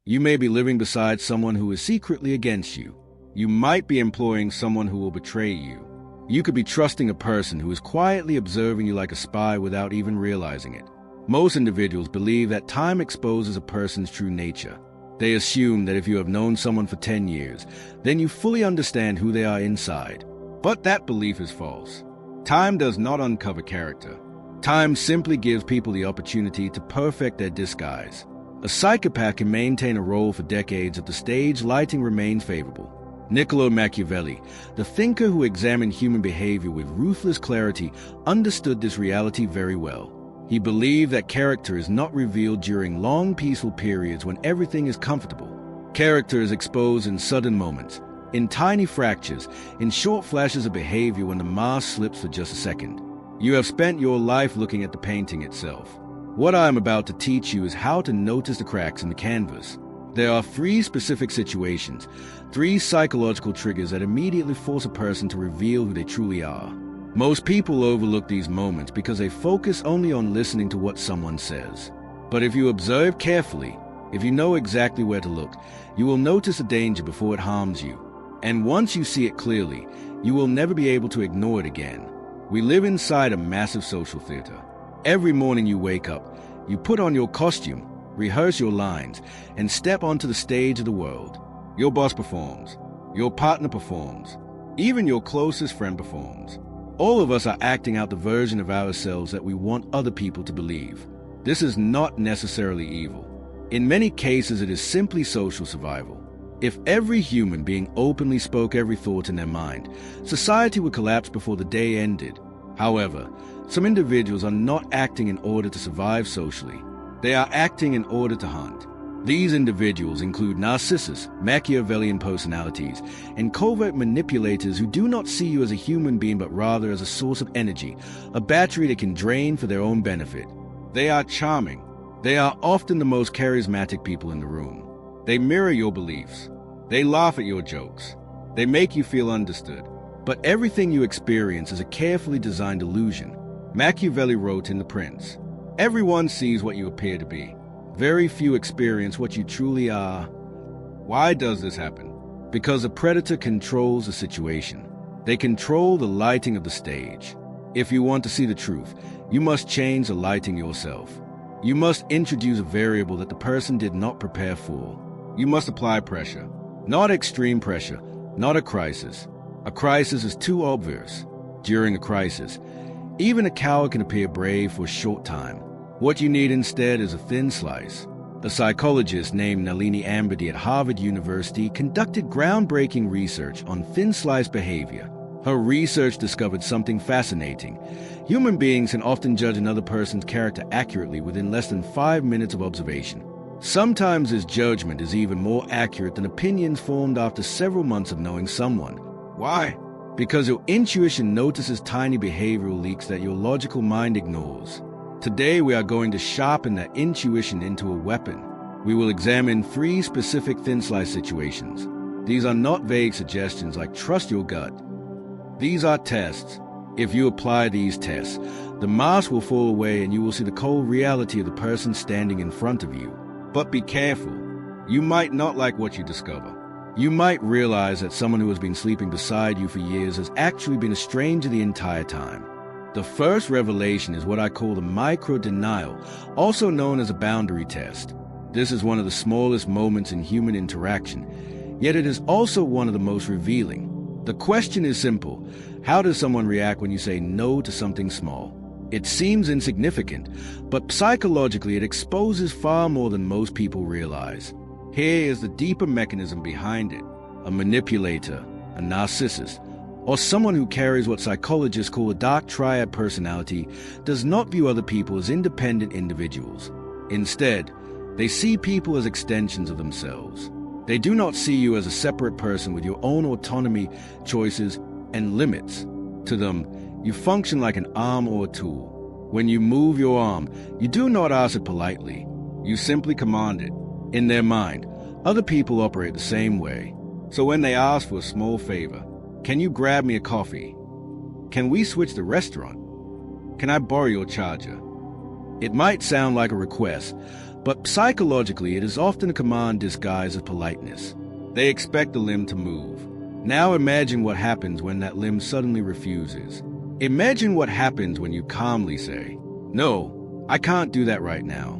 You may be living beside someone who is secretly against you. You might be employing someone who will betray you. You could be trusting a person who is quietly observing you like a spy without even realizing it. Most individuals believe that time exposes a person's true nature. They assume that if you have known someone for 10 years, then you fully understand who they are inside. But that belief is false. Time does not uncover character. Time simply gives people the opportunity to perfect their disguise. A psychopath can maintain a role for decades if the stage lighting remains favorable. Niccolò Machiavelli, the thinker who examined human behavior with ruthless clarity, understood this reality very well. He believed that character is not revealed during long, peaceful periods when everything is comfortable. Character is exposed in sudden moments, in tiny fractures, in short flashes of behavior when the mask slips for just a second. You have spent your life looking at the painting itself. What I am about to teach you is how to notice the cracks in the canvas. There are 3 specific situations, 3 psychological triggers that immediately force a person to reveal who they truly are. Most people overlook these moments because they focus only on listening to what someone says. But if you observe carefully, if you know exactly where to look, you will notice a danger before it harms you. And once you see it clearly, you will never be able to ignore it again. We live inside a massive social theater. Every morning you wake up, you put on your costume, rehearse your lines, and step onto the stage of the world. Your boss performs. Your partner performs. Even your closest friend performs. All of us are acting out the version of ourselves that we want other people to believe. This is not necessarily evil. In many cases, it is simply social survival. If every human being openly spoke every thought in their mind, society would collapse before the day ended. However, some individuals are not acting in order to survive socially. They are acting in order to hunt. These individuals include narcissists, Machiavellian personalities, and covert manipulators who do not see you as a human being but rather as a source of energy, a battery they can drain for their own benefit. They are charming. They are often the most charismatic people in the room. They mirror your beliefs. They laugh at your jokes. They make you feel understood. But everything you experience is a carefully designed illusion. Machiavelli wrote in The Prince, "Everyone sees what you appear to be. Very few experience what you truly are." Why does this happen? Because a predator controls the situation. They control the lighting of the stage. If you want to see the truth, you must change the lighting yourself. You must introduce a variable that the person did not prepare for. You must apply pressure. Not extreme pressure, not a crisis. A crisis is too obvious. During a crisis, even a coward can appear brave for a short time. What you need instead is a thin slice. A psychologist named Nalini Ambady at Harvard University conducted groundbreaking research on thin slice behavior. Her research discovered something fascinating. Human beings can often judge another person's character accurately within less than 5 minutes of observation. Sometimes this judgment is even more accurate than opinions formed after several months of knowing someone. Why? Because your intuition notices tiny behavioral leaks that your logical mind ignores. Today we are going to sharpen that intuition into a weapon. We will examine 3 specific thin slice situations. These are not vague suggestions like trust your gut. These are tests. If you apply these tests, the mask will fall away and you will see the cold reality of the person standing in front of you. But be careful. You might not like what you discover. You might realize that someone who has been sleeping beside you for years has actually been a stranger the entire time. The first revelation is what I call the micro-denial, also known as a boundary test. This is one of the smallest moments in human interaction, yet it is also one of the most revealing. The question is simple. How does someone react when you say no to something small? It seems insignificant, but psychologically it exposes far more than most people realize. Here is the deeper mechanism behind it. A manipulator, a narcissist, or someone who carries what psychologists call a darktriad personality does not view other people as independent individuals. Instead, they see people as extensions of themselves. They do not see you as a separate person with your own autonomy, choices, and limits. To them, you function like an arm or a tool. When you move your arm, you do not ask it politely. You simply command it. In their mind, other people operate the same way. So when they ask for a small favor, can you grab me a coffee? Can we switch the restaurant? Can I borrow your charger? It might sound like a request, But psychologically, it is often a command disguised as politeness. They expect the limb to move. Now imagine what happens when that limb suddenly refuses. Imagine what happens when you calmly say, "No, I can't do that right now."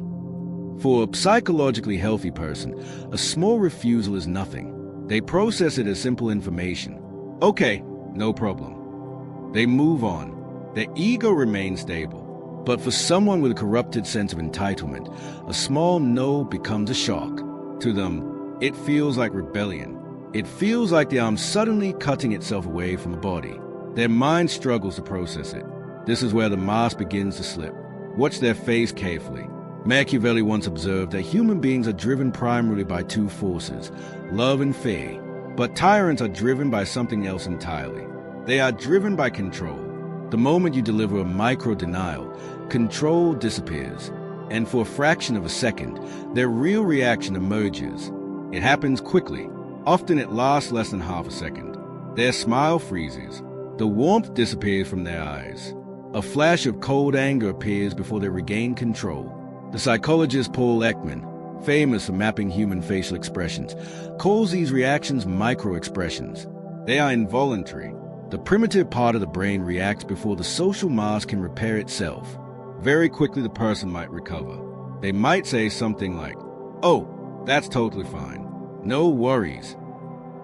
For a psychologically healthy person, a small refusal is nothing. They process it as simple information. Okay, no problem. They move on. Their ego remains stable. But for someone with a corrupted sense of entitlement, a small no becomes a shock. To them, it feels like rebellion. It feels like the arm suddenly cutting itself away from the body. Their mind struggles to process it. This is where the mask begins to slip. Watch their face carefully. Machiavelli once observed that human beings are driven primarily by two forces, love and fear. But tyrants are driven by something else entirely. They are driven by control. The moment you deliver a micro-denial, control disappears. And for a fraction of a second, their real reaction emerges. It happens quickly. Often it lasts less than half a second. Their smile freezes. The warmth disappears from their eyes. A flash of cold anger appears before they regain control. The psychologist Paul Ekman, famous for mapping human facial expressions, calls these reactions microexpressions. They are involuntary. The primitive part of the brain reacts before the social mask can repair itself. Very quickly the person might recover. They might say something like, "Oh, that's totally fine. No worries."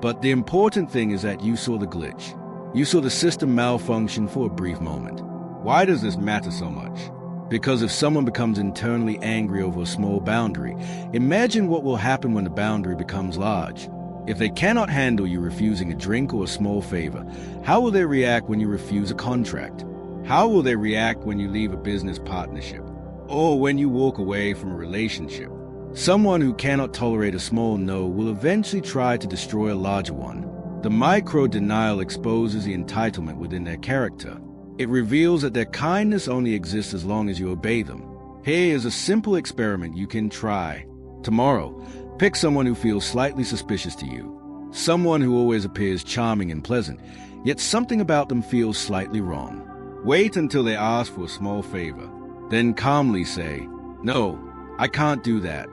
But the important thing is that you saw the glitch. You saw the system malfunction for a brief moment. Why does this matter so much? Because if someone becomes internally angry over a small boundary, imagine what will happen when the boundary becomes large. If they cannot handle you refusing a drink or a small favor, how will they react when you refuse a contract? How will they react when you leave a business partnership? Or when you walk away from a relationship? Someone who cannot tolerate a small no will eventually try to destroy a larger one. The micro-denial exposes the entitlement within their character. It reveals that their kindness only exists as long as you obey them. Here is a simple experiment you can try. Tomorrow, pick someone who feels slightly suspicious to you. Someone who always appears charming and pleasant, yet something about them feels slightly wrong. Wait until they ask for a small favor. Then calmly say, "No, I can't do that."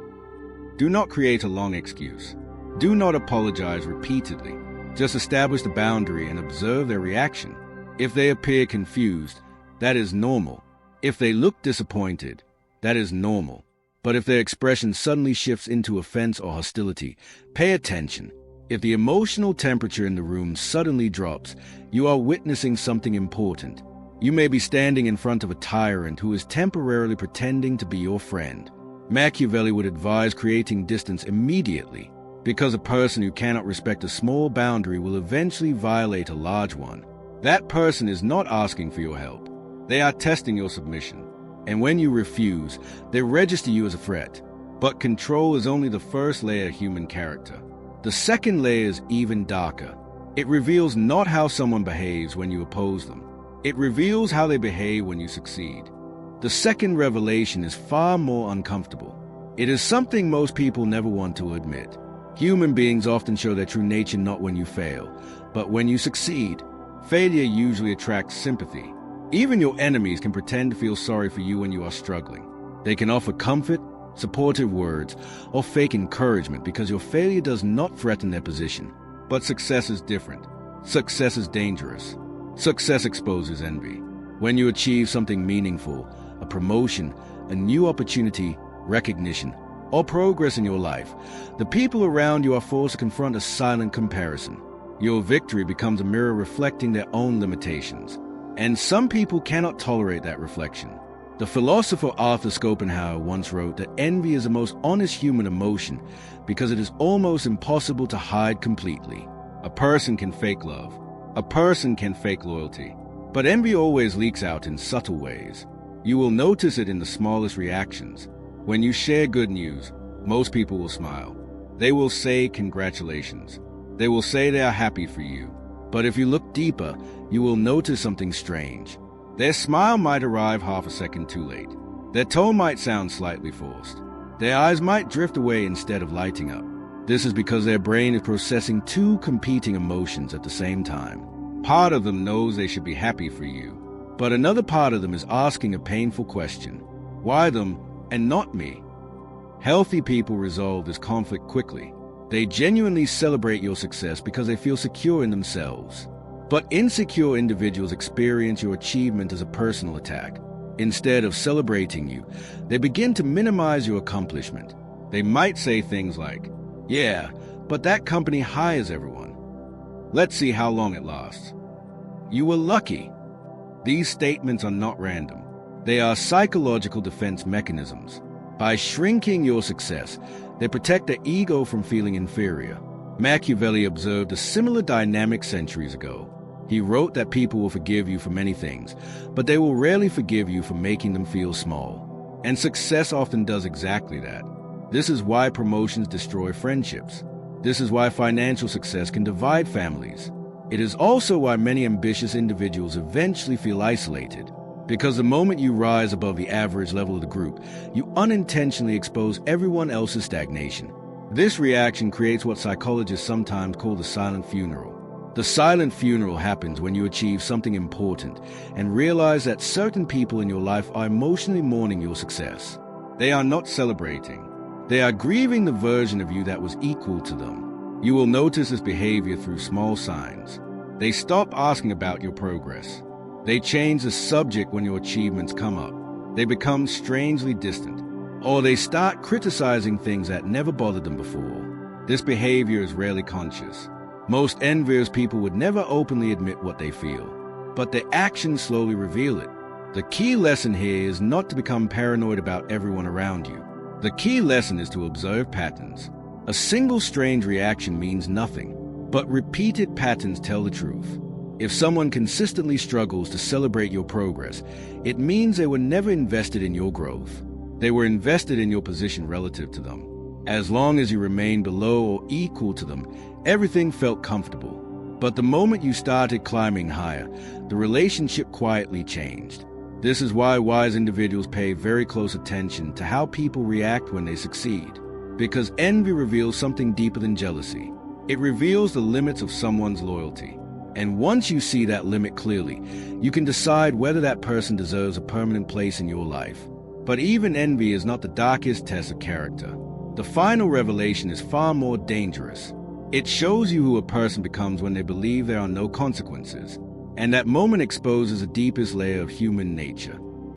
Do not create a long excuse. Do not apologize repeatedly. Just establish the boundary and observe their reaction. If they appear confused, that is normal. If they look disappointed, that is normal. But if their expression suddenly shifts into offense or hostility, pay attention. If the emotional temperature in the room suddenly drops, you are witnessing something important. You may be standing in front of a tyrant who is temporarily pretending to be your friend. Machiavelli would advise creating distance immediately, because a person who cannot respect a small boundary will eventually violate a large one. That person is not asking for your help. They are testing your submission. And when you refuse, they register you as a threat. But control is only the first layer of human character. The second layer is even darker. It reveals not how someone behaves when you oppose them. It reveals how they behave when you succeed. The second revelation is far more uncomfortable. It is something most people never want to admit. Human beings often show their true nature not when you fail, but when you succeed. Failure usually attracts sympathy. Even your enemies can pretend to feel sorry for you when you are struggling. They can offer comfort, supportive words, or fake encouragement because your failure does not threaten their position. But success is different. Success is dangerous. Success exposes envy. When you achieve something meaningful, a promotion, a new opportunity, recognition, or progress in your life, the people around you are forced to confront a silent comparison. Your victory becomes a mirror reflecting their own limitations. And some people cannot tolerate that reflection. The philosopher Arthur Schopenhauer once wrote that envy is the most honest human emotion because it is almost impossible to hide completely. A person can fake love. A person can fake loyalty. But envy always leaks out in subtle ways. You will notice it in the smallest reactions. When you share good news, most people will smile. They will say congratulations. They will say they are happy for you. But if you look deeper, you will notice something strange. Their smile might arrive half a second too late. Their tone might sound slightly forced. Their eyes might drift away instead of lighting up. This is because their brain is processing two competing emotions at the same time. Part of them knows they should be happy for you, but another part of them is asking a painful question. Why them and not me? Healthy people resolve this conflict quickly. They genuinely celebrate your success because they feel secure in themselves. But insecure individuals experience your achievement as a personal attack. Instead of celebrating you, they begin to minimize your accomplishment. They might say things like, "Yeah, but that company hires everyone. Let's see how long it lasts. You were lucky." These statements are not random. They are psychological defense mechanisms. By shrinking your success, they protect the ego from feeling inferior. Machiavelli observed a similar dynamic centuries ago. He wrote that people will forgive you for many things, but they will rarely forgive you for making them feel small. And success often does exactly that. This is why promotions destroy friendships. This is why financial success can divide families. It is also why many ambitious individuals eventually feel isolated. Because the moment you rise above the average level of the group, you unintentionally expose everyone else's stagnation. This reaction creates what psychologists sometimes call the silent funeral. The silent funeral happens when you achieve something important and realize that certain people in your life are emotionally mourning your success. They are not celebrating. They are grieving the version of you that was equal to them. You will notice this behavior through small signs. They stop asking about your progress. They change the subject when your achievements come up. They become strangely distant. Or they start criticizing things that never bothered them before. This behavior is rarely conscious. Most envious people would never openly admit what they feel, but their actions slowly reveal it. The key lesson here is not to become paranoid about everyone around you. The key lesson is to observe patterns. A single strange reaction means nothing, but repeated patterns tell the truth. If someone consistently struggles to celebrate your progress, it means they were never invested in your growth. They were invested in your position relative to them. As long as you remained below or equal to them, everything felt comfortable. But the moment you started climbing higher, the relationship quietly changed. This is why wise individuals pay very close attention to how people react when they succeed. Because envy reveals something deeper than jealousy. It reveals the limits of someone's loyalty. And once you see that limit clearly, you can decide whether that person deserves a permanent place in your life. But even envy is not the darkest test of character. The final revelation is far more dangerous. It shows you who a person becomes when they believe there are no consequences. And that moment exposes the deepest layer of human nature.